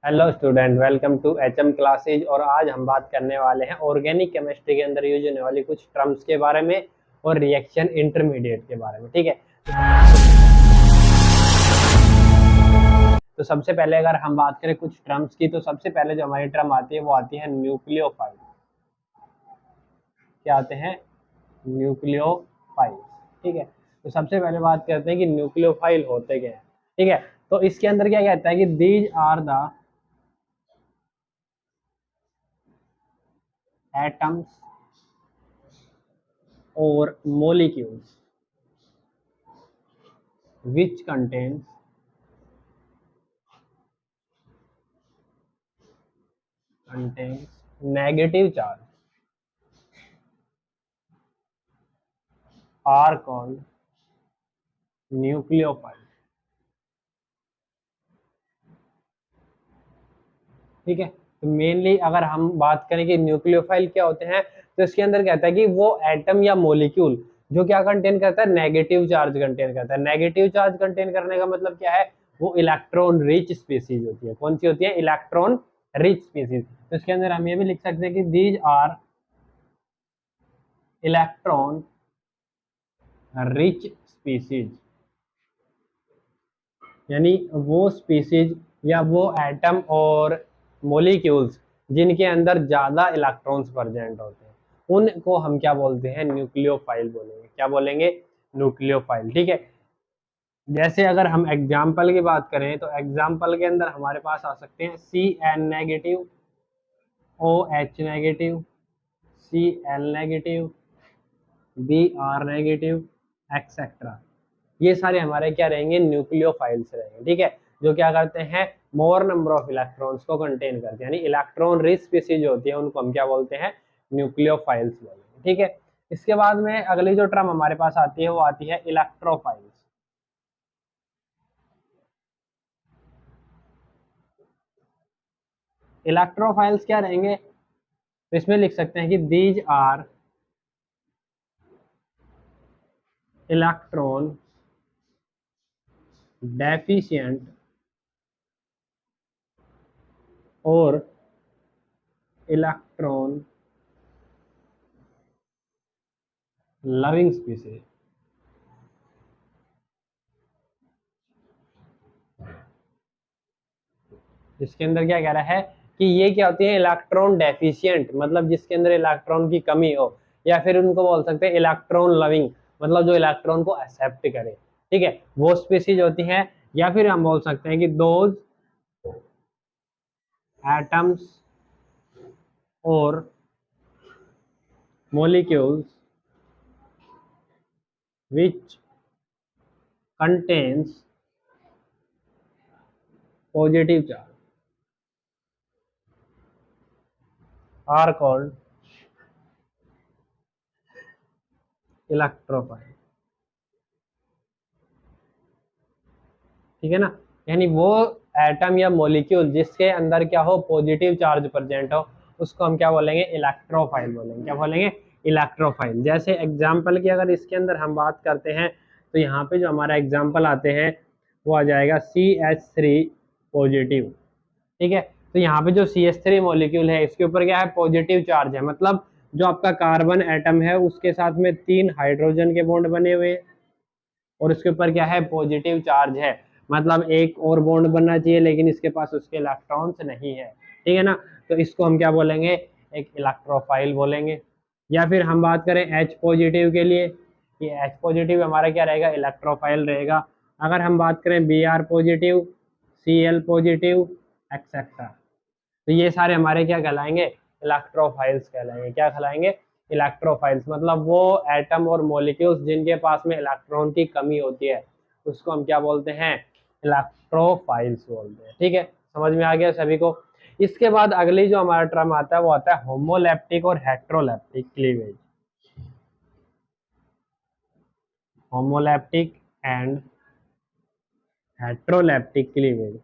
Hello student, welcome to H M classes. और आज हम बात करने वाले हैं ऑर्गेनिक केमिस्ट्री के अंदर यूज होने वाली कुछ टर्म्स के बारे में और रिएक्शन इंटरमीडिएट के बारे में। ठीक है, तो सबसे पहले अगर हम बात करें कुछ टर्म्स की, तो सबसे पहले जो हमारी टर्म आती है वो आती है न्यूक्लियोफाइल। क्या आते हैं? न्यूक्लियोफाइल। ठीक है, तो सबसे पहले बात करते हैं कि न्यूक्लियोफाइल होते क्या है। ठीक है, तो इसके अंदर क्या कहता है कि these are the atoms or molecules which contains negative charge are called nucleophile। ठीक है, तो मेनली अगर हम बात करें कि न्यूक्लियोफाइल क्या होते हैं, तो इसके अंदर कहता है कि वो एटम या मोलिक्यूल जो क्या कंटेन करता है, नेगेटिव चार्ज कंटेन करता है। नेगेटिव चार्ज कंटेन करने का मतलब क्या है? वो इलेक्ट्रॉन रिच स्पीसीज होती है। कौन सी होती है? Electron rich species. तो इसके अंदर हम ये भी लिख सकते हैं कि these are electron rich species, यानी वो स्पीसीज या वो एटम और मोलिक्यूल्स जिनके अंदर ज्यादा इलेक्ट्रॉन्स प्रेजेंट होते हैं, उनको हम क्या बोलते हैं? न्यूक्लियोफाइल बोलेंगे। क्या बोलेंगे? न्यूक्लियोफाइल। ठीक है, जैसे अगर हम एग्जाम्पल की बात करें तो एग्जाम्पल के अंदर हमारे पास आ सकते हैं Cn negative, OH negative, Cl negative, Br negative, etcetera. ये सारे हमारे क्या रहेंगे? न्यूक्लियोफाइल्स रहेंगे। ठीक है, जो क्या करते हैं? मोर नंबर ऑफ इलेक्ट्रॉन्स को कंटेन करते हैं, यानी इलेक्ट्रॉन रिच स्पीसीज जो होती है उनको हम क्या बोलते हैं? न्यूक्लियोफाइल्स बोलेंगे। ठीक है, इसके बाद में अगली जो टर्म हमारे पास आती है वो आती है इलेक्ट्रोफाइल्स। इलेक्ट्रोफाइल्स क्या रहेंगे? तो इसमें लिख सकते हैं कि दीज आर इलेक्ट्रॉन डेफिशिएंट और इलेक्ट्रॉन लविंग स्पीसीज। इसके अंदर क्या कह रहा है कि ये क्या होती है? इलेक्ट्रॉन डेफिशिएंट, मतलब जिसके अंदर इलेक्ट्रॉन की कमी हो, या फिर उनको बोल सकते हैं इलेक्ट्रॉन लविंग, मतलब जो इलेक्ट्रॉन को एक्सेप्ट करे। ठीक है, वो स्पीसीज होती हैं। या फिर हम बोल सकते हैं कि दोज एटम्स और molecules which contains positive charge are called electrophile. ठीक है ना, यानी वो एटम या मॉलिक्यूल जिसके अंदर क्या हो? पॉजिटिव चार्ज प्रेजेंट हो, उसको हम क्या बोलेंगे? इलेक्ट्रोफाइल बोलेंगे। क्या बोलेंगे? इलेक्ट्रोफाइल। जैसे एग्जाम्पल की अगर इसके अंदर हम बात करते हैं तो यहाँ पे जो हमारा एग्जाम्पल आते हैं वो आ जाएगा CH3 पॉजिटिव। ठीक है, तो यहाँ पे जो CH3 मॉलिक्यूल है इसके ऊपर क्या है? पॉजिटिव चार्ज है, मतलब जो आपका कार्बन एटम है उसके साथ में 3 हाइड्रोजन के बॉन्ड बने हुए हैं और उसके ऊपर क्या है? पॉजिटिव चार्ज है, मतलब एक और बॉन्ड बनना चाहिए लेकिन इसके पास उसके इलेक्ट्रॉन्स नहीं है। ठीक है ना, तो इसको हम क्या बोलेंगे? एक इलेक्ट्रोफाइल बोलेंगे। या फिर हम बात करें H पॉजिटिव के लिए, ये H पॉजिटिव हमारा क्या रहेगा? इलेक्ट्रोफाइल रहेगा। अगर हम बात करें Br positive, Cl positive, etcetera, तो ये सारे हमारे क्या कहलाएंगे? इलेक्ट्रोफाइल्स कहलाएंगे। क्या कहलाएंगे? इलेक्ट्रोफाइल्स, मतलब वो एटम और मॉलिक्यूल्स जिनके पास में इलेक्ट्रॉन की कमी होती है उसको हम क्या बोलते हैं? इलेक्ट्रोफाइल्स बोलते हैं। ठीक है, समझ में आ गया सभी को? इसके बाद अगली जो हमारा टर्म आता है वो आता है होमोलैप्टिक और heterolytic cleavage. Homolytic and heterolytic cleavage.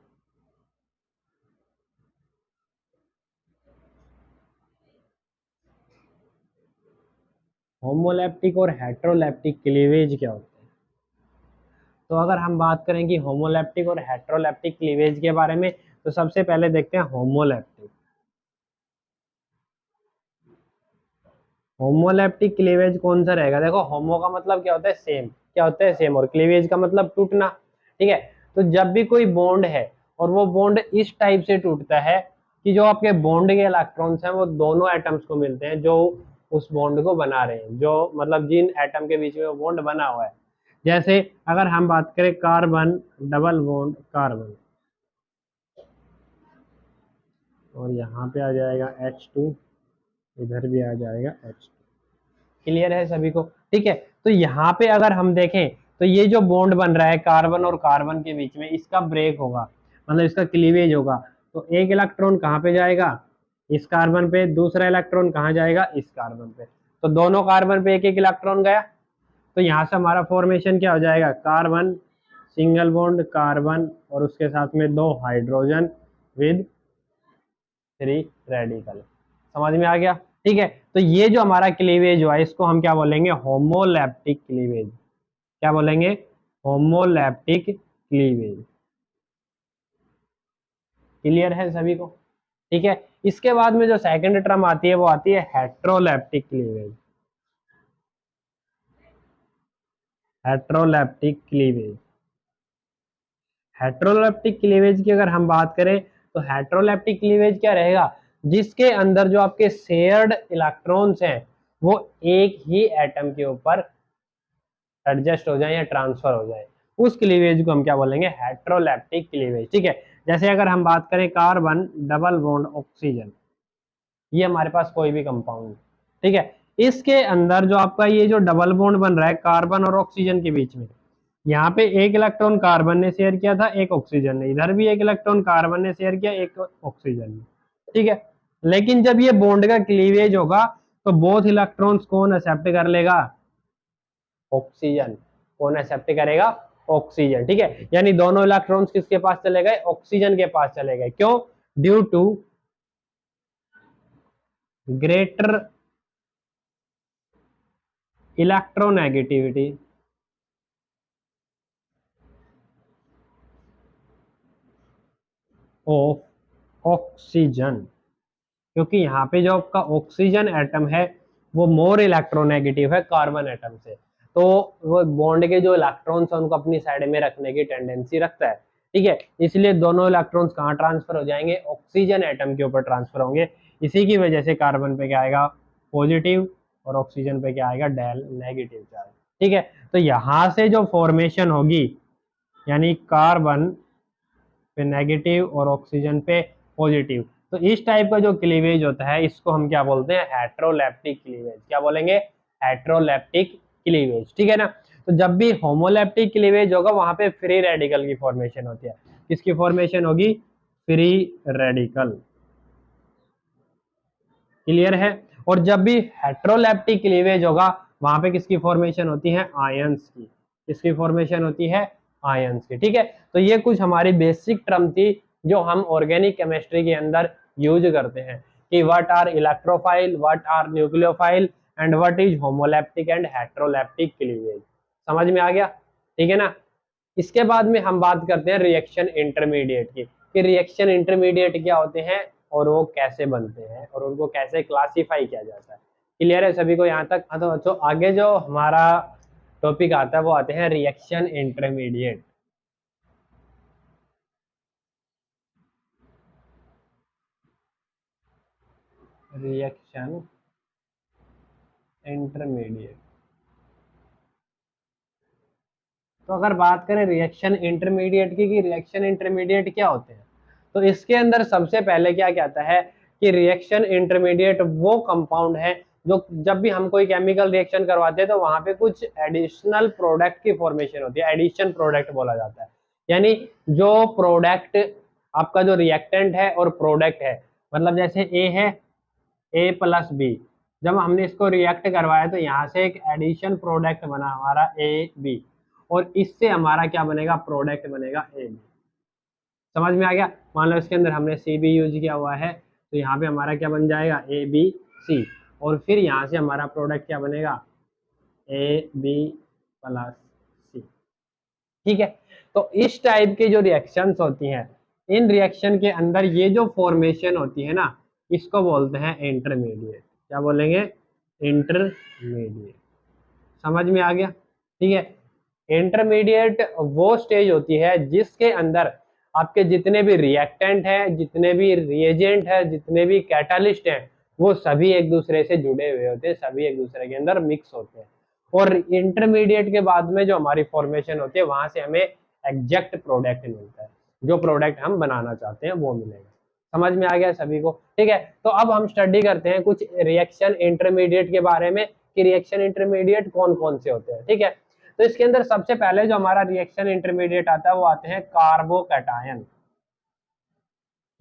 Homolytic और हेट्रोलैप्टिक क्लीवेज क्या होता है? तो अगर हम बात करें कि होमोलैप्टिक और हेट्रोलैप्टिक क्लीवेज के बारे में, तो सबसे पहले देखते हैं होमोलैप्टिक। होमोलैप्टिक क्लीवेज कौन सा रहेगा? देखो होमो का मतलब क्या होता है? सेम। क्या होता है? सेम। और क्लीवेज का मतलब टूटना। ठीक है, तो जब भी कोई बॉन्ड है और वो बॉन्ड इस टाइप से टूटता है कि जो आपके बॉन्ड के इलेक्ट्रॉन्स हैं वो दोनों एटम्स को मिलते हैं जो उस बॉन्ड को बना रहे हैं, जो मतलब जिन एटम के बीच में वो बॉन्ड बना हुआ है। जैसे अगर हम बात करें कार्बन डबल बॉन्ड कार्बन, और यहाँ पे आ जाएगा H2, इधर भी आ जाएगा H2। क्लियर है सभी को? ठीक है, तो यहाँ पे अगर हम देखें तो ये जो बॉन्ड बन रहा है कार्बन और कार्बन के बीच में, इसका ब्रेक होगा, मतलब इसका क्लीवेज होगा। तो एक इलेक्ट्रॉन कहाँ पे जाएगा? इस कार्बन पे। दूसरा इलेक्ट्रॉन कहाँ जाएगा? इस कार्बन पे। तो दोनों कार्बन पे एक एक इलेक्ट्रॉन गया। तो यहाँ से हमारा फॉर्मेशन क्या हो जाएगा? कार्बन सिंगल बॉन्ड कार्बन और उसके साथ में 2 हाइड्रोजन विद 3 रेडिकल। समझ में आ गया? ठीक है, तो ये जो हमारा क्लीवेज हुआ इसको हम क्या बोलेंगे? Homoleptic cleavage. क्या बोलेंगे? Homoleptic cleavage. क्लियर है सभी को? ठीक है, इसके बाद में जो सेकंड टर्म आती है वो आती है हेट्रोलैप्टिक क्लीवेज। हेट्रोलैप्टिक क्लीवेज। हेट्रोलैप्टिक क्लीवेज की अगर हम बात करें तो हेट्रोलैप्टिक क्लीवेज क्या रहेगा? जिसके अंदर जो आपके शेयर्ड इलेक्ट्रॉन्स हैं वो एक ही एटम के ऊपर एडजस्ट हो जाए या ट्रांसफर हो जाए, उस क्लीवेज को हम क्या बोलेंगे? हेट्रोलैप्टिक क्लीवेज। ठीक है, जैसे अगर हम बात करें कार्बन डबल बॉन्ड ऑक्सीजन, ये हमारे पास कोई भी कंपाउंड, ठीक है, इसके अंदर जो आपका ये जो डबल बॉन्ड बन रहा है कार्बन और ऑक्सीजन के बीच में, यहाँ पे एक इलेक्ट्रॉन कार्बन ने शेयर किया था, एक ऑक्सीजन ने, इधर भी एक इलेक्ट्रॉन कार्बन ने शेयर किया, एक ऑक्सीजन ने। ठीक है, लेकिन जब ये बॉन्ड का क्लीवेज होगा तो बोथ इलेक्ट्रॉन्स कौन एक्सेप्ट कर लेगा? ऑक्सीजन। कौन एक्सेप्ट करेगा? ऑक्सीजन। ठीक है, यानी दोनों इलेक्ट्रॉन्स किसके पास चले गए? ऑक्सीजन के पास चले गए। क्यों? Due to greater electronegativity of oxygen. क्योंकि यहाँ पे जो आपका ऑक्सीजन एटम है वो मोर इलेक्ट्रोनेगेटिव है कार्बन एटम से, तो वो बॉन्ड के जो इलेक्ट्रॉन्स हैं उनको अपनी साइड में रखने की टेंडेंसी रखता है। ठीक है, इसलिए दोनों इलेक्ट्रॉन्स कहाँ ट्रांसफर हो जाएंगे? ऑक्सीजन एटम के ऊपर ट्रांसफर होंगे। इसी की वजह से कार्बन पे क्या आएगा? पॉजिटिव, और ऑक्सीजन पे क्या आएगा? Del negative charge. ठीक है, तो यहाँ से जो फॉर्मेशन होगी, यानी कार्बन पे नेगेटिव और ऑक्सीजन पे पॉजिटिव, तो इस टाइप का जो क्लीवेज होता है इसको हम क्या बोलते हैं? हेट्रोलैप्टिक क्लीवेज। क्या बोलेंगे? हेट्रोलैप्टिक क्लीवेज। ठीक है ना? तो जब भी होमोलैप्टिक क्लीवेज होगा वहां पे फ्री रेडिकल की फॉर्मेशन होती है। किसकी फॉर्मेशन होगी? Free radical. क्लियर है? और जब भी हेट्रोलैप्टिक क्लीवेज होगा वहां पे किसकी फॉर्मेशन होती है? आयंस की। किसकी फॉर्मेशन होती है? आयंस की। ठीक है, तो ये कुछ हमारी बेसिक टर्म थी जो हम ऑर्गेनिक केमिस्ट्री के अंदर यूज करते हैं कि what are electrophile, what are nucleophile and what is homolytic and heterolytic cleavage. समझ में आ गया? ठीक है ना? इसके बाद में हम बात करते हैं रिएक्शन इंटरमीडिएट की, कि रिएक्शन इंटरमीडिएट क्या होते हैं और वो कैसे बनते हैं और उनको कैसे क्लासिफाई किया जाता है। क्लियर है सभी को यहाँ तक? हाँ, तो आगे जो हमारा टॉपिक आता है वो आते हैं रिएक्शन इंटरमीडिएट। Reaction intermediate. तो अगर बात करें रिएक्शन इंटरमीडिएट की कि रिएक्शन इंटरमीडिएट क्या होते हैं, तो इसके अंदर सबसे पहले क्या कहता है कि रिएक्शन इंटरमीडिएट वो कंपाउंड है जो जब भी हम कोई केमिकल रिएक्शन करवाते हैं तो वहां पे कुछ एडिशनल प्रोडक्ट की फॉर्मेशन होती है, एडिशन प्रोडक्ट बोला जाता है। यानी जो प्रोडक्ट आपका जो रिएक्टेंट है और प्रोडक्ट है, मतलब जैसे ए है, ए प्लस बी, जब हमने इसको रिएक्ट करवाया तो यहाँ से एक एडिशन प्रोडक्ट बना हमारा ए बी, और इससे हमारा क्या बनेगा? प्रोडक्ट बनेगा ए बी। समझ में आ गया? मान लो इसके अंदर हमने सी बी यूज किया हुआ है तो यहाँ पे हमारा क्या बन जाएगा? ए बी सी, और फिर यहाँ से हमारा प्रोडक्ट क्या बनेगा? ए बी प्लस सी। ठीक है, तो इस टाइप की जो रिएक्शंस होती हैं इन रिएक्शन के अंदर ये जो फॉर्मेशन होती है ना, इसको बोलते हैं इंटरमीडिएट। क्या बोलेंगे? इंटरमीडिएट। समझ में आ गया? ठीक है। इंटरमीडिएट वो स्टेज होती है जिसके अंदर आपके जितने भी रिएक्टेंट हैं, जितने भी रिएजेंट हैं, जितने भी कैटालिस्ट हैं, वो सभी एक दूसरे से जुड़े हुए होते हैं, सभी एक दूसरे के अंदर मिक्स होते हैं। और इंटरमीडिएट के बाद में जो हमारी फॉर्मेशन होती है, वहां से हमें एग्जैक्ट प्रोडक्ट मिलता है। जो प्रोडक्ट हम बनाना चाहते हैं वो मिलेगा। समझ में आ गया सभी को? ठीक है। तो अब हम स्टडी करते हैं कुछ रिएक्शन इंटरमीडिएट के बारे में कि रिएक्शन इंटरमीडिएट कौन कौन से होते हैं। ठीक है। तो इसके अंदर सबसे पहले जो हमारा रिएक्शन इंटरमीडिएट आता है वो आते हैं कार्बोकैटायन।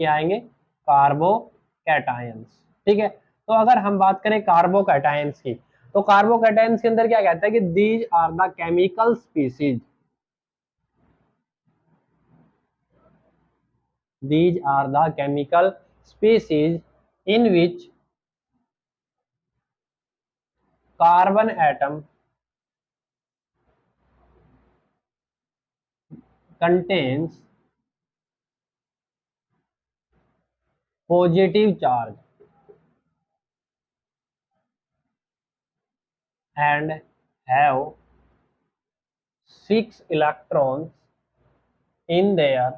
क्या आएंगे? कार्बोकैटायंस। ठीक है। तो अगर हम बात करें कार्बोकैटायंस की, तो कार्बोकैटायंस के अंदर क्या कहता है कि these are the chemical species, these are the chemical species in which carbon atom contains positive charge and have 6 electrons in their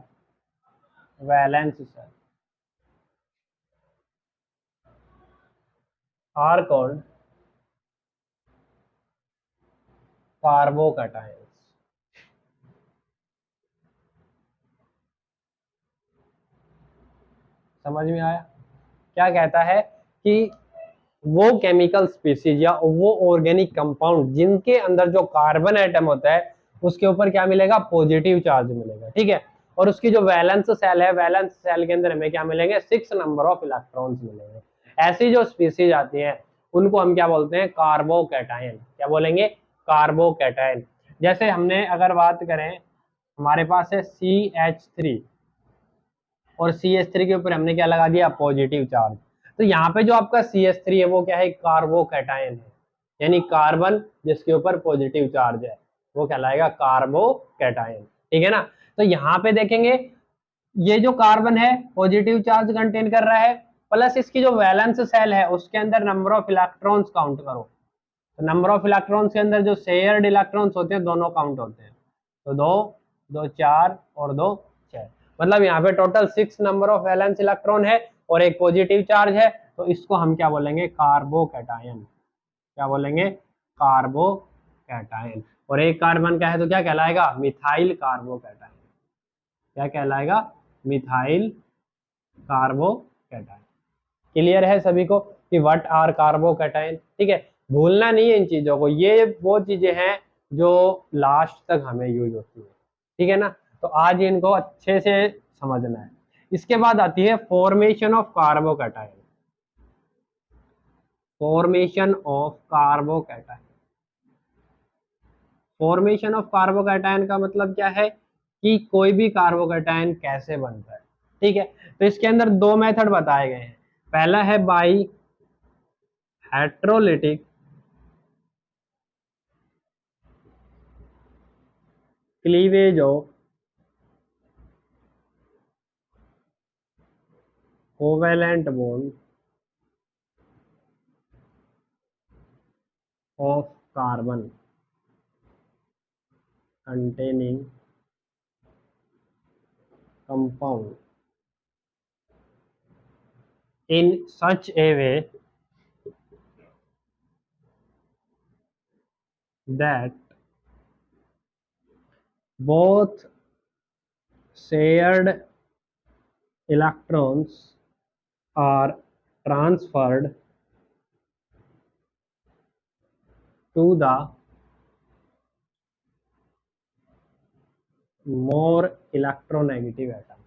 valence shell are called carbocations. समझ में आया? क्या कहता है कि वो केमिकल स्पीसीज या वो ऑर्गेनिक कंपाउंड जिनके अंदर जो कार्बन एटम होता है उसके ऊपर क्या मिलेगा? पॉजिटिव चार्ज मिलेगा। ठीक है। और उसकी जो वैलेंस सेल है, वैलेंस सेल के अंदर हमें क्या मिलेंगे? 6 नंबर ऑफ इलेक्ट्रॉन्स मिलेंगे। ऐसी जो स्पीसीज आती हैं उनको हम क्या बोलते हैं? कार्बोकैटायन। क्या बोलेंगे? कार्बोकैटायन। जैसे हमने अगर बात करें, हमारे पास है CH3 और CH3 के ऊपर हमने क्या लगा दिया? Positive charge. तो यहाँ पे जो आपका CH3 है वो क्या है? कार्बोकैटायन है, यानी कार्बन जिसके ऊपर पॉजिटिव चार्ज है वो कहलाएगा कार्बोकैटायन। ठीक है ना? तो यहाँ पे देखेंगे ये जो कार्बन है पॉजिटिव चार्ज कंटेन कर रहा है, प्लस इसकी जो वैलेंस सेल है उसके अंदर नंबर ऑफ इलेक्ट्रॉन्स काउंट करो। तो नंबर ऑफ इलेक्ट्रॉन्स के अंदर जो शेयर्ड इलेक्ट्रॉन्स होते हैं दोनों काउंट होते हैं। तो 2 2 4 और 2 6, मतलब यहाँ पे total 6 number of valence electron है और एक पॉजिटिव चार्ज है। तो इसको हम क्या बोलेंगे? कार्बोकैटायन। क्या बोलेंगे? कार्बोकैटायन। और एक कार्बन का है तो क्या कहलाएगा? Methyl carbocation. क्या कहलाएगा? Methyl carbocation. क्लियर है सभी को कि व्हाट आर कार्बोकैटायन? ठीक है। भूलना नहीं है इन चीजों को, ये वो चीजें हैं जो लास्ट तक हमें यूज होती है। ठीक है ना? तो आज इनको अच्छे से समझना है। इसके बाद आती है formation of carbocation. Formation of carbocation. Formation of carbocation का मतलब क्या है कि कोई भी कार्बोकैटायन कैसे बनता है। ठीक है। तो इसके अंदर 2 मेथड बताए गए हैं। पहला है by heterolytic cleavage of covalent bond of carbon containing compound in such a way that both shared electrons are transferred to the more electronegative atom।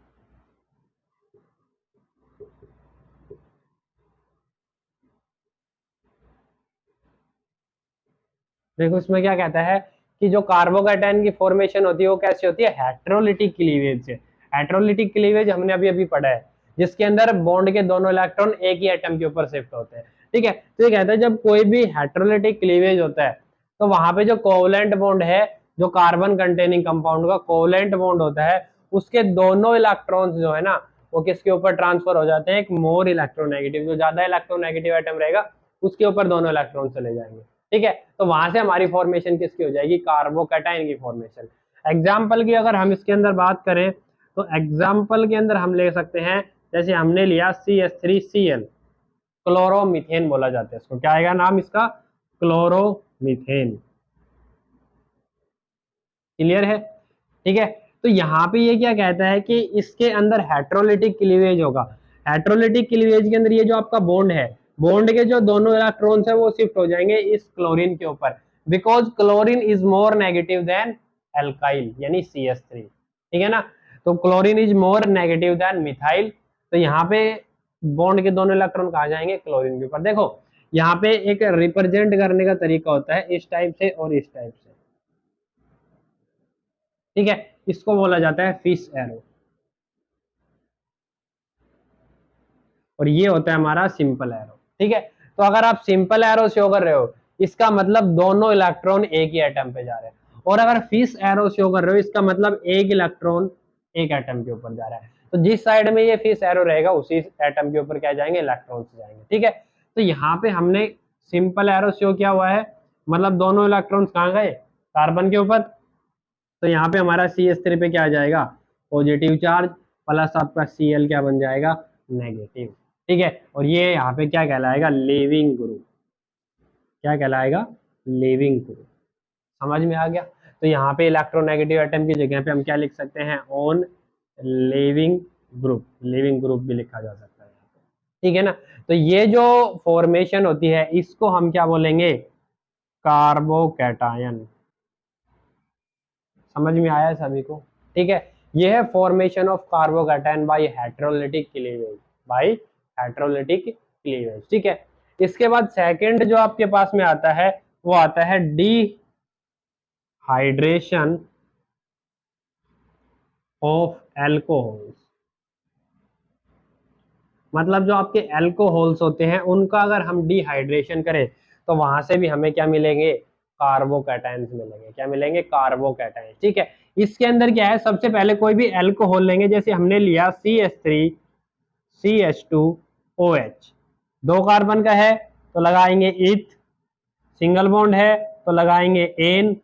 देखो इसमें क्या कहता है कि जो कार्बोकैटायन की फॉर्मेशन होती है वो कैसे होती है? हेट्रोलिटिक क्लीवेज से। हेट्रोलिटिक क्लीवेज हमने अभी अभी पढ़ा है, जिसके अंदर बॉन्ड के दोनों इलेक्ट्रॉन एक ही एटम के ऊपर शिफ्ट होते हैं। ठीक है। तो ये कहता है जब कोई भी हेट्रोलिटिक क्लीवेज होता है तो वहां पे जो कोवलेंट बॉन्ड है, जो कार्बन कंटेनिंग कंपाउंड का कोवलेंट बॉन्ड होता है, उसके दोनों इलेक्ट्रॉन्स जो है ना वो किसके ऊपर ट्रांसफर हो जाते हैं, एक मोर इलेक्ट्रोनेगेटिव, जो ज्यादा इलेक्ट्रोनेगेटिव एटम रहेगा उसके ऊपर दोनों इलेक्ट्रॉन चले जाएंगे। ठीक है, तो वहां से हमारी फॉर्मेशन किसकी हो जाएगी, कार्बोकैटायन की फॉर्मेशन। एग्जाम्पल की अगर हम इसके अंदर बात करें तो एग्जाम्पल के अंदर हम ले सकते हैं, जैसे हमने लिया CH3Cl, क्लोरोमीथेन बोला जाता है इसको, क्या आएगा नाम इसका, क्लोरोमीथेन। क्लियर है, ठीक है। तो यहाँ पे ये क्या कहता है कि इसके अंदर हेट्रोलिटिक क्लीवेज होगा। हेट्रोलिटिक क्लीवेज के अंदर ये जो आपका बॉन्ड है, बॉन्ड के जो दोनों इलेक्ट्रॉन्स है वो शिफ्ट हो जाएंगे इस क्लोरीन के ऊपर, because chlorine is more negative than alkyl यानी CH3। ठीक है ना, तो chlorine is more negative than methyl, तो यहाँ पे बॉन्ड के दोनों इलेक्ट्रॉन कहाँ जाएंगे, क्लोरीन के ऊपर। देखो यहाँ पे एक रिप्रेजेंट करने का तरीका होता है इस टाइप से और इस टाइप से। ठीक है, इसको बोला जाता है फिश एरो, और ये होता है हमारा सिंपल एरो। ठीक है, तो अगर आप सिंपल एरो शो कर रहे हो इसका मतलब दोनों इलेक्ट्रॉन एक ही एटम पे जा रहे हैं, और अगर फिश एरो शो कर रहे हो इसका मतलब एक इलेक्ट्रॉन एक एटम के ऊपर जा रहा है। तो जिस साइड में ये फिश एरो रहेगा उसी एटम के ऊपर क्या जाएंगे, इलेक्ट्रॉन्स जाएंगे। ठीक है, तो यहाँ पे हमने सिंपल एरो शो किया हुआ है, मतलब दोनों इलेक्ट्रॉन्स कहाँ गए, कार्बन के ऊपर। तो यहाँ पे हमारा CH3 पे क्या आ जाएगा, पॉजिटिव चार्ज, प्लस आपका Cl क्या बन जाएगा, नेगेटिव। ठीक है, और ये यहाँ पे क्या कहलाएगा, लीविंग ग्रुप। क्या कहलाएगा, लीविंग ग्रुप। समझ में आ गया। तो यहाँ पे इलेक्ट्रोनेगेटिव एटम की जगह पे हम क्या लिख सकते हैं, on leaving group, leaving group भी लिखा जा सकता है। ठीक है ना, तो ये जो फॉर्मेशन होती है इसको हम क्या बोलेंगे, कार्बोकैटायन। समझ में आया सभी को। ठीक है, ये है formation of carbocation by heterolytic cleavage, by heterolytic cleavage. ठीक है, इसके बाद सेकंड जो आपके पास में आता है वो आता है डिहाइड्रेशन ऑफ एल्कोहल्स। मतलब जो आपके एल्कोहल्स होते हैं उनका अगर हम डिहाइड्रेशन करें तो वहां से भी हमें क्या मिलेंगे, कार्बोकैटायंस मिलेंगे। क्या मिलेंगे, कार्बोकैटायंस। ठीक है, इसके अंदर क्या है, सबसे पहले कोई भी एल्कोहल लेंगे, जैसे हमने लिया CH3 CH2OH, 2 कार्बन का है तो लगाएंगे इथ, सिंगल बॉन्ड है तो लगाएंगे एन,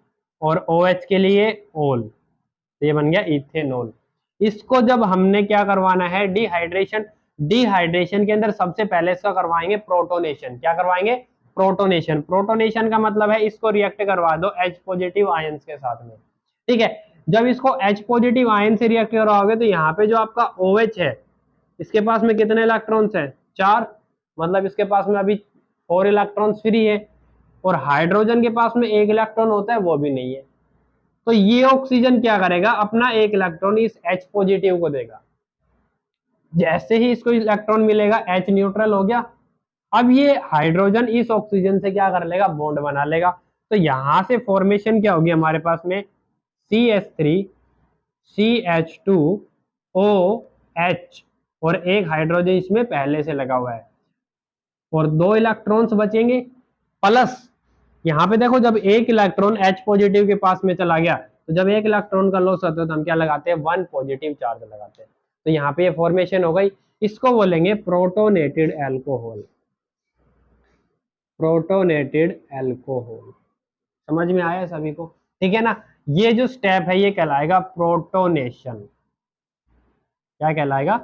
और OH के लिए ओल, तो ये बन गया इथेनॉल। इसको जब हमने क्या करवाना है, डिहाइड्रेशन, डिहाइड्रेशन के अंदर सबसे पहले इसका करवाएंगे प्रोटोनेशन। क्या करवाएंगे, प्रोटोनेशन। प्रोटोनेशन का मतलब है इसको रिएक्ट करवा दो H पॉजिटिव आयंस के साथ में। ठीक है, जब इसको H पॉजिटिव आयन से रिएक्ट करवाओगे तो यहाँ पे जो आपका OH है इसके पास में कितने इलेक्ट्रॉन्स हैं, 4, मतलब इसके पास में अभी 4 इलेक्ट्रॉन्स फ्री है, और हाइड्रोजन के पास में 1 इलेक्ट्रॉन होता है वो भी नहीं है। तो ये ऑक्सीजन क्या करेगा, अपना 1 इलेक्ट्रॉन इस H पॉजिटिव को देगा। जैसे ही इसको इलेक्ट्रॉन मिलेगा H न्यूट्रल हो गया। अब ये हाइड्रोजन इस ऑक्सीजन से क्या कर लेगा, बॉन्ड बना लेगा। तो यहां से फॉर्मेशन क्या होगी हमारे पास में, CH3 CH2OH, और 1 हाइड्रोजन इसमें पहले से लगा हुआ है, और 2 इलेक्ट्रॉन्स बचेंगे। प्लस यहाँ पे देखो जब 1 इलेक्ट्रॉन H पॉजिटिव के पास में चला गया तो जब 1 इलेक्ट्रॉन का लॉस होता है तो हम क्या लगाते हैं, 1 पॉजिटिव चार्ज लगाते हैं। तो यहाँ पे ये फॉर्मेशन हो गई, इसको बोलेंगे प्रोटोनेटेड एल्कोहल। प्रोटोनेटेड एल्कोहल, समझ में आया सभी को। ठीक है ना, ये जो स्टेप है ये कहलाएगा प्रोटोनेशन। क्या कहलाएगा,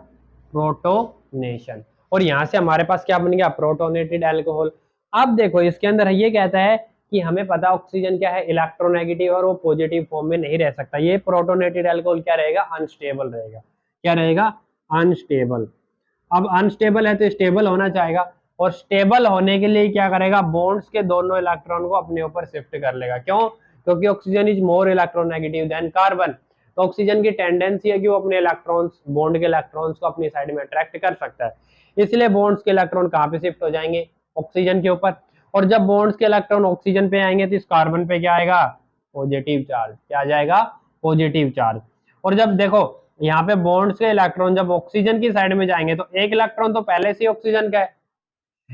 प्रोटोनेशन। और यहां से हमारे पास क्या बन गया, प्रोटोनेटेड एल्कोहल। अब देखो इसके अंदर ये कहता है कि हमें पता ऑक्सीजन क्या है, इलेक्ट्रोनेगेटिव, और वो पॉजिटिव फॉर्म में नहीं रह सकता। ये प्रोटोनेटेड एल्कोहल क्या रहेगा, अनस्टेबल रहेगा। क्या रहेगा, अनस्टेबल। अब अनस्टेबल है तो स्टेबल होना चाहेगा, और स्टेबल होने के लिए क्या करेगा, बॉन्ड्स के दोनों इलेक्ट्रॉन को अपने ऊपर शिफ्ट कर लेगा। क्यों, क्योंकि oxygen is more electronegative than carbon. तो ऑक्सीजन की टेंडेंसी है कि वो अपने इलेक्ट्रॉन्स, बॉन्ड के इलेक्ट्रॉन्स को अपनी साइड में अट्रैक्ट कर सकता है, इसलिए बॉन्ड्स के इलेक्ट्रॉन कहाँ पे शिफ्ट हो जाएंगे, ऑक्सीजन के ऊपर। और जब बॉन्ड्स के इलेक्ट्रॉन ऑक्सीजन पे आएंगे तो इस कार्बन पे क्या आएगा, पॉजिटिव चार्ज। क्या आ जाएगा, पॉजिटिव चार्ज। और जब देखो यहाँ पे बॉन्ड्स के इलेक्ट्रॉन जब ऑक्सीजन की साइड में जाएंगे तो 1 इलेक्ट्रॉन तो पहले से ऑक्सीजन का है,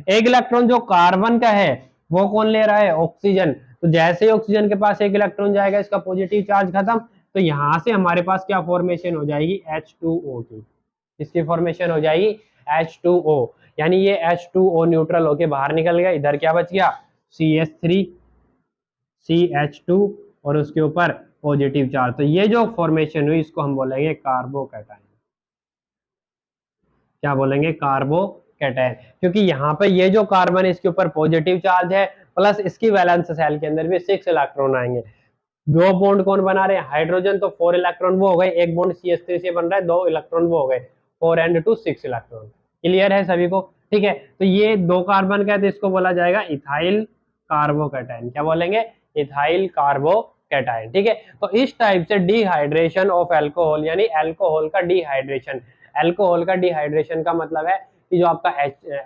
1 इलेक्ट्रॉन जो कार्बन का है वो कौन ले रहा है, ऑक्सीजन। तो जैसे ही ऑक्सीजन के पास 1 इलेक्ट्रॉन जाएगा इसका पॉजिटिव चार्ज खत्म, तो यहाँ से हमारे पास क्या फॉर्मेशन हो जाएगी, H2O की। इसकी फॉर्मेशन हो जाएगी H2O, यानी ये H2O न्यूट्रल होके बाहर निकल गया, इधर क्या बच गया, CH3 CH2 और उसके ऊपर पॉजिटिव चार्ज। तो ये जो फॉर्मेशन हुई इसको हम बोलेंगे कार्बोकैटायन। क्या बोलेंगे, कार्बोकैटायन, क्योंकि यहाँ पे ये जो कार्बन इसके ऊपर पॉजिटिव चार्ज है, प्लस इसकी वैलेंस सेल के अंदर भी 6 इलेक्ट्रॉन आएंगे। दो बॉन्ड कौन बना रहे हैं, हाइड्रोजन, तो 4 इलेक्ट्रॉन वो हो गए, एक बॉन्ड CH3 से बन रहा है, 2 इलेक्ट्रॉन वो हो गए, 4 and 2 6 इलेक्ट्रॉन। क्लियर है सभी को, ठीक है। तो ये दो कार्बन का है तो इसको बोला जाएगा इथाइल कार्बोकैटायन। क्या बोलेंगे, इथाइल कार्बोकैटायन, ठीक है। तो इस टाइप से डिहाइड्रेशन ऑफ अल्कोहल, यानी अल्कोहल का डिहाइड्रेशन। अल्कोहल का डिहाइड्रेशन का मतलब है कि जो आपका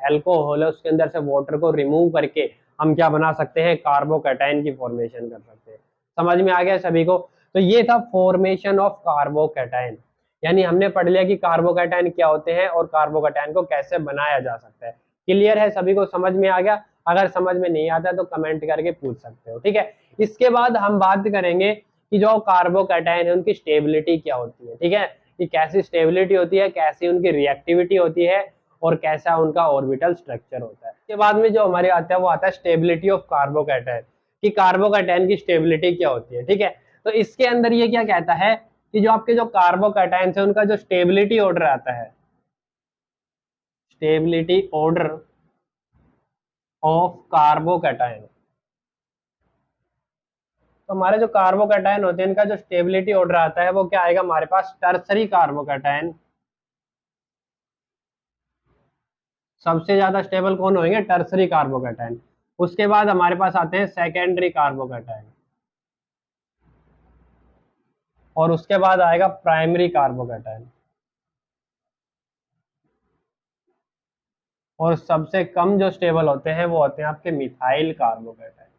अल्कोहल है उसके अंदर से वाटर को रिमूव करके हम क्या बना सकते हैं, कार्बोकैटायन की फॉर्मेशन कर सकते हैं। समझ में आ गया सभी को। तो ये था फॉर्मेशन ऑफ कार्बोकैटायन, यानी हमने पढ़ लिया कि कार्बोकैटायन क्या होते हैं और कार्बोकैटायन को कैसे बनाया जा सकता है। क्लियर है सभी को, समझ में आ गया। अगर समझ में नहीं आता तो कमेंट करके पूछ सकते हो, ठीक है। इसके बाद हम बात करेंगे कि जो कार्बोकैटायन है उनकी स्टेबिलिटी क्या होती है, ठीक है, कि कैसी स्टेबिलिटी होती है, कैसी उनकी रिएक्टिविटी होती है और कैसा उनका ऑर्बिटल स्ट्रक्चर होता है। इसके बाद में जो हमारे आता है वो आता है स्टेबिलिटी ऑफ कार्बोकैटायन, कि कार्बोकैटायन की स्टेबिलिटी क्या होती है, ठीक है। तो इसके अंदर ये क्या कहता है कि जो आपके जो कार्बोकैटायन है उनका जो स्टेबिलिटी ऑर्डर आता है, स्टेबिलिटी ऑर्डर ऑफ कार्बोकैटायन, तो हमारे जो कार्बोकैटायन होते हैं इनका जो स्टेबिलिटी ऑर्डर आता है वो क्या आएगा हमारे पास, टर्सरी कार्बोकैटायन। सबसे ज्यादा स्टेबल कौन होंगे, टर्सरी कार्बोकैटायन। उसके बाद हमारे पास आते हैं सेकेंडरी कार्बोकैटायन, और उसके बाद आएगा प्राइमरी कार्बोकैटायन, और सबसे कम जो स्टेबल होते हैं वो होते हैं आपके मिथाइल कार्बोकैटायन।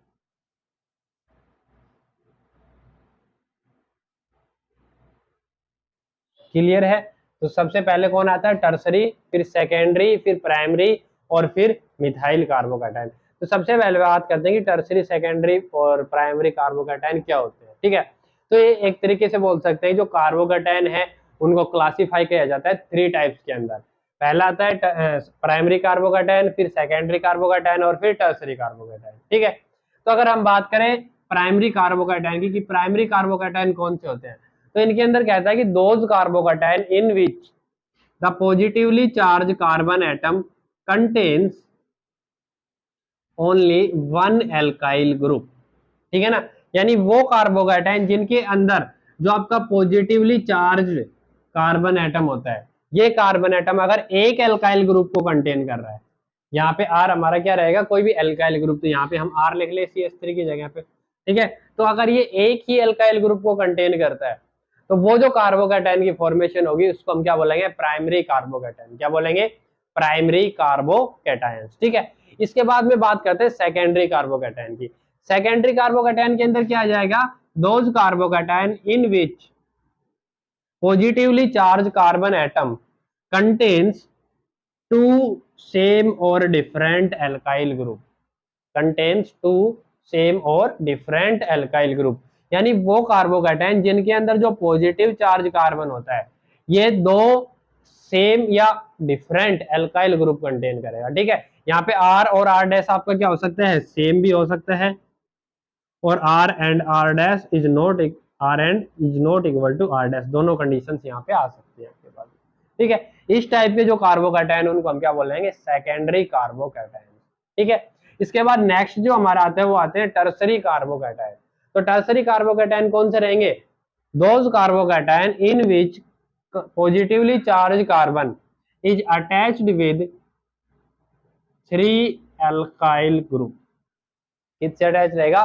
क्लियर है। तो सबसे पहले कौन आता है, टर्सरी, फिर सेकेंडरी, फिर प्राइमरी और फिर मिथाइल कार्बोकैटायन। तो सबसे पहले बात करते हैं कि टर्सरी, सेकेंडरी और प्राइमरी कार्बोकैटायन क्या होते हैं, ठीक है। तो ये एक तरीके से बोल सकते हैं जो कार्बोकैटायन है उनको क्लासिफाई किया जाता है 3 टाइप्स के अंदर। पहला आता है प्राइमरी कार्बोकैटायन, फिर सेकेंडरी कार्बोकैटायन और फिर टर्सरी कार्बोकैटायन, ठीक है। तो अगर हम बात करें प्राइमरी कार्बोकैटायन की, कि प्राइमरी कार्बोकैटायन कौन से होते हैं, तो इनके अंदर कहता है कि those carbocation in which the positively charge carbon atom contains only one alkyl group, ठीक है ना। यानी वो कार्बोकैटायन जिनके अंदर जो आपका पॉजिटिवली चार्ज कार्बन एटम होता है, ये कार्बन एटम अगर एक एल्काइल ग्रुप को कंटेन कर रहा है, यहाँ पे आर हमारा क्या रहेगा, कोई भी एल्काइल ग्रुप, तो यहाँ पे हम आर लिख ले CH3 की जगह पे, ठीक है। तो अगर ये एक ही एल्काइल ग्रुप को कंटेन करता है तो वो जो कार्बोकैटायन की फॉर्मेशन होगी उसको हम क्या बोलेंगे, प्राइमरी कार्बोकैटायन। क्या बोलेंगे, प्राइमरी कार्बोकैटायन, ठीक है। इसके बाद में बात करते हैं सेकेंडरी कार्बोकैटायन की। सेकेंडरी कार्बोकैटायन के अंदर क्या आ जाएगा, those carbocation in which positively charge carbon atom contains two same और different alkyl group, contains two same और डिफरेंट एल्काइल ग्रुप, यानी वो कार्बोकैटायन जिनके अंदर जो पॉजिटिव चार्ज कार्बन होता है ये दो सेम या डिफरेंट एल्काइल ग्रुप कंटेन करेगा, ठीक है। यहाँ पे आर और आर डैश आपका क्या हो सकता है, सेम भी हो सकता है, और R and R dash is not, R and is not equal to R dash, दोनों कंडीशन यहाँ पे आ सकती है आपके पास, ठीक है। इस टाइप के जो कार्बोकैटायन उनको हम क्या बोलेंगे, सेकेंडरी कार्बोकैटायन, ठीक है। इसके बाद नेक्स्ट जो हमारा आता है वो आते हैं टर्सरी कार्बोकैटायन। तो टर्सरी कार्बोकैटायन कौन से रहेंगे, those carbocation in which positively charge carbon is attached with 3 alkyl group, किससे अटैच रहेगा,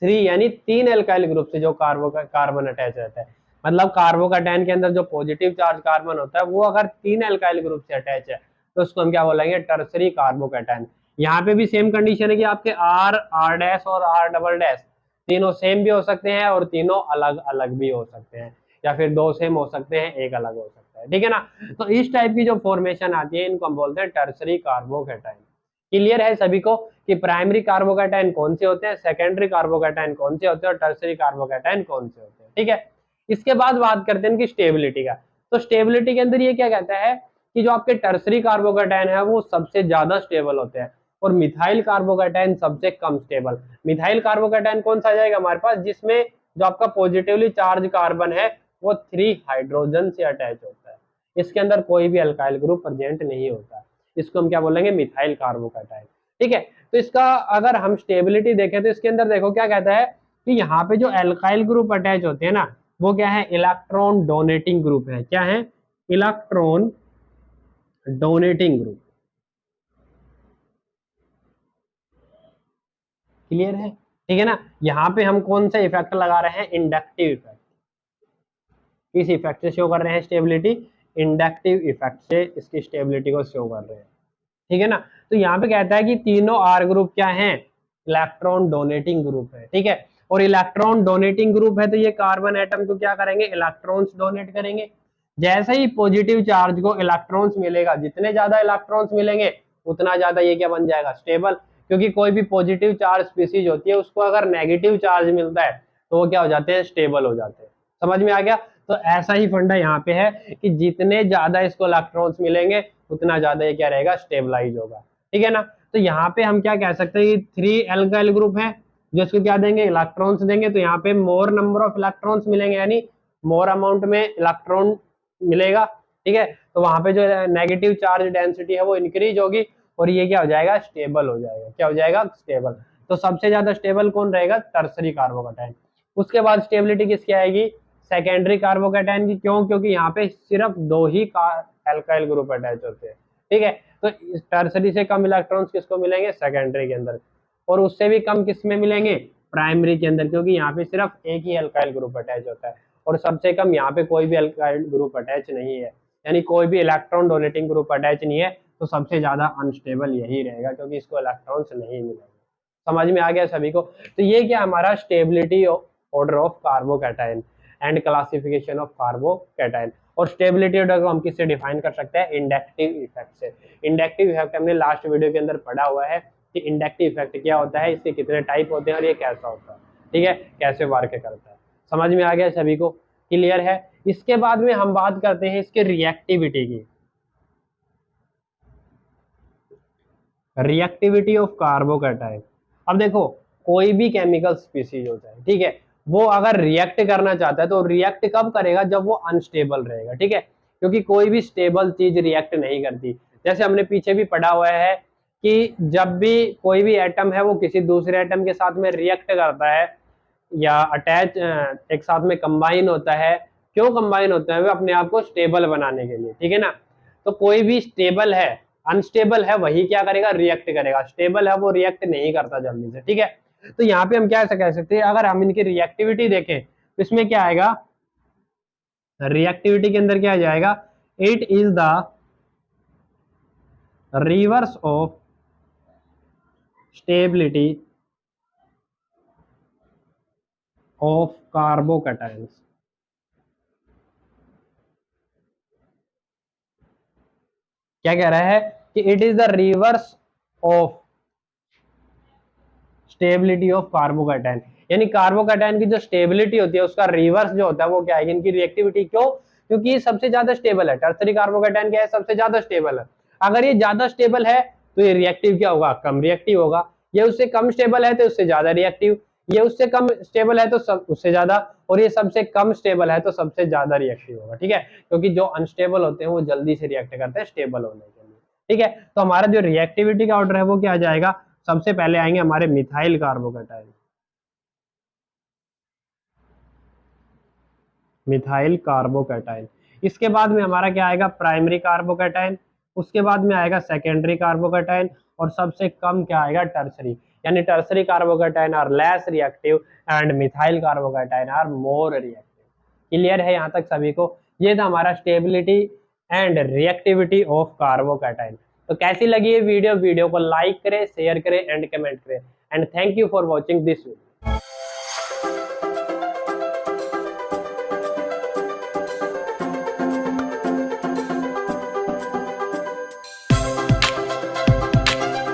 3 यानी 3 एल्काइल ग्रुप से जो कार्बन अटैच रहता है। मतलब कार्बोकैटायन के अंदर जो पॉजिटिव चार्ज कार्बन होता है वो अगर 3 एल्काइल ग्रुप से अटैच है तो उसको हम क्या बोलेंगे, टर्सरी कार्बोकैटायन। यहाँ पे भी सेम कंडीशन है कि आपके आर, आर डैश और आर डबल डैश तीनों सेम भी हो सकते हैं और तीनों अलग अलग भी हो सकते हैं, या फिर 2 सेम हो सकते हैं, एक अलग हो सकता है, ठीक है ना। तो इस टाइप की जो फॉर्मेशन आती है इनको हम बोलते हैं टर्सरी कार्बोकैटायन। क्लियर है सभी को कि प्राइमरी कार्बोकैटायन कौन से होते हैं, सेकेंडरी कार्बोकैटायन कौन से होते हैं और टर्सरी कार्बोकैटायन कौन से होते हैं, ठीक है। इसके बाद बात करते हैं इनकी स्टेबिलिटी का। तो स्टेबिलिटी के अंदर ये क्या कहता है कि जो आपके टर्सरी कार्बोकैटायन है वो सबसे ज्यादा स्टेबल होते हैं और मिथाइल कार्बोकैटायन सबसे कम स्टेबल। मिथाइल कार्बोकैटायन कौन सा आ जाएगा हमारे पास, जिसमें जो आपका पॉजिटिवली चार्ज कार्बन है वो 3 हाइड्रोजन से अटैच होता है, इसके अंदर कोई भी अल्काइल ग्रुप प्रेजेंट नहीं होता, इसको हम क्या बोलेंगे, मिथाइल कार्बोकैटायन। ठीक है, तो इसका अगर हम स्टेबिलिटी देखें तो इसके अंदर देखो क्या कहता है कि यहाँ पे जो एल्काइल ग्रुप अटैच होते हैं ना वो क्या है, इलेक्ट्रॉन डोनेटिंग ग्रुप है। क्या है, इलेक्ट्रॉन डोनेटिंग ग्रुप। क्लियर है, ठीक है ना। यहाँ पे हम कौन सा इफेक्ट लगा रहे हैं, इंडक्टिव इफेक्ट। किस इफेक्ट से शो कर रहे हैं स्टेबिलिटी, इंडक्टिव इफेक्ट से इसकी स्टेबिलिटी को शो कर रहे हैं। ठीक है ना, तो यहाँ पे कहता है कि तीनों आर ग्रुप क्या हैं, इलेक्ट्रॉन डोनेटिंग ग्रुप है। ठीक है, और इलेक्ट्रॉन डोनेटिंग ग्रुप है तो ये कार्बन एटम को क्या करेंगे, इलेक्ट्रॉन्स डोनेट करेंगे। जैसे ही पॉजिटिव चार्ज को इलेक्ट्रॉन्स मिलेगा, जितने ज्यादा इलेक्ट्रॉन्स मिलेंगे उतना ज्यादा ये क्या बन जाएगा, स्टेबल। क्योंकि कोई भी पॉजिटिव चार्ज स्पीसीज होती है उसको अगर नेगेटिव चार्ज मिलता है तो वो क्या हो जाते हैं, स्टेबल हो जाते हैं। समझ में आ गया। तो ऐसा ही फंडा यहाँ पे है कि जितने ज्यादा इसको इलेक्ट्रॉन्स मिलेंगे उतना ज्यादा ये क्या रहेगा, स्टेबलाइज होगा। ठीक है ना, तो यहाँ पे हम क्या कह सकते हैं कि 3 एल्काइल ग्रुप है जो इसको क्या देंगे, इलेक्ट्रॉन्स देंगे। तो यहाँ पे मोर नंबर ऑफ इलेक्ट्रॉन्स मिलेंगे, यानी मोर अमाउंट में इलेक्ट्रॉन मिलेगा। ठीक है, तो वहां पे जो नेगेटिव चार्ज डेंसिटी है वो इंक्रीज होगी और ये क्या हो जाएगा, स्टेबल हो जाएगा। क्या हो जाएगा, स्टेबल। तो सबसे ज्यादा स्टेबल कौन रहेगा, टर्सरी कार्बोकैटायन। उसके बाद स्टेबिलिटी किसकी आएगी, सेकेंडरी कार्बोकैटायन की। क्यों, क्योंकि यहाँ पे सिर्फ 2 ही एल्काइल ग्रुप अटैच होते हैं। ठीक है, तो टर्सरी से कम इलेक्ट्रॉन्स किसको मिलेंगे, सेकेंडरी के अंदर, और उससे भी कम किस में मिलेंगे, प्राइमरी के अंदर, क्योंकि यहाँ पे सिर्फ एक ही एल्काइल ग्रुप अटैच होता है और सबसे कम यहाँ पे कोई भी एल्काइल ग्रुप अटैच नहीं है, यानी कोई भी इलेक्ट्रॉन डोनेटिंग ग्रुप अटैच नहीं है। तो सबसे ज्यादा अनस्टेबल यही रहेगा क्योंकि इसको इलेक्ट्रॉन्स नहीं मिलेंगे। समझ में आ गया सभी को। तो ये क्या हमारा stability order of carbocation and classification of carbocation. और स्टेबिलिटी ऑर्डर को हम किससे डिफाइन कर सकते हैं, इंडक्टिव इफेक्ट से। इंडक्टिव इफेक्ट हमने लास्ट वीडियो के अंदर पढ़ा हुआ है कि इंडक्टिव इफेक्ट क्या होता है, इसके कितने टाइप होते हैं और ये कैसा होता है। ठीक है, कैसे वर्क करता है। समझ में आ गया सभी को, क्लियर है। इसके बाद में हम बात करते हैं इसके रिएक्टिविटी की। Reactivity of carbocation. अब देखो कोई भी केमिकल स्पीसीज होता है, ठीक है, वो अगर रिएक्ट करना चाहता है तो रिएक्ट कब करेगा, जब वो अनस्टेबल रहेगा। ठीक है, क्योंकि कोई भी स्टेबल चीज रिएक्ट नहीं करती। जैसे हमने पीछे भी पढ़ा हुआ है कि जब भी कोई भी एटम है वो किसी दूसरे एटम के साथ में रिएक्ट करता है या अटैच एक साथ में कंबाइन होता है, क्यों कंबाइन होता है, वो अपने आप को स्टेबल बनाने के लिए। ठीक है ना, तो कोई भी स्टेबल है, अनस्टेबल है वही क्या करेगा, रिएक्ट करेगा। स्टेबल है वो रिएक्ट नहीं करता जल्दी से। ठीक है, तो यहाँ पे हम क्या ऐसा कह सकते हैं, अगर हम इनकी रिएक्टिविटी देखें तो इसमें क्या आएगा, रिएक्टिविटी के अंदर क्या आ जाएगा, it is the reverse of stability of carbocations. क्या कह रहा है कि it is the reverse of stability of carbocation, यानी कार्बोकैटायन की जो स्टेबिलिटी होती है उसका रिवर्स जो होता है वो क्या है, इनकी रिएक्टिविटी। क्यों, क्योंकि ये सबसे ज्यादा स्टेबल है। टर्सरी कार्बोकैटायन क्या है, सबसे ज्यादा स्टेबल है। अगर ये ज्यादा स्टेबल है तो ये रिएक्टिव क्या होगा, कम रिएक्टिव होगा। ये उससे कम स्टेबल है तो उससे ज्यादा रिएक्टिव, ये उससे कम स्टेबल है तो उससे ज्यादा, और ये सबसे कम स्टेबल है तो सबसे ज्यादा रिएक्टिव होगा। ठीक है, क्योंकि जो अनस्टेबल होते हैं वो जल्दी से रिएक्ट करते हैं स्टेबल होने के लिए। ठीक है, तो हमारा जो रिएक्टिविटी का ऑर्डर है वो क्या आ जाएगा, सबसे पहले आएंगे हमारे मिथाइल कार्बोकैटायन, मिथाइल कार्बोकैटायन। इसके बाद में हमारा क्या आएगा, प्राइमरी कार्बोकैटायन। उसके बाद में आएगा सेकेंडरी कार्बोकैटायन और सबसे कम क्या आएगा, टर्सरी। यानी tertiary carbocation are less reactive and methyl carbocation are more reactive. Clear है यहाँ तक सभी को। ये था हमारा stability and reactivity of carbocation. तो कैसी लगी ये वीडियो, वीडियो को लाइक करें, शेयर करें एंड कमेंट करें। And thank you for watching this video.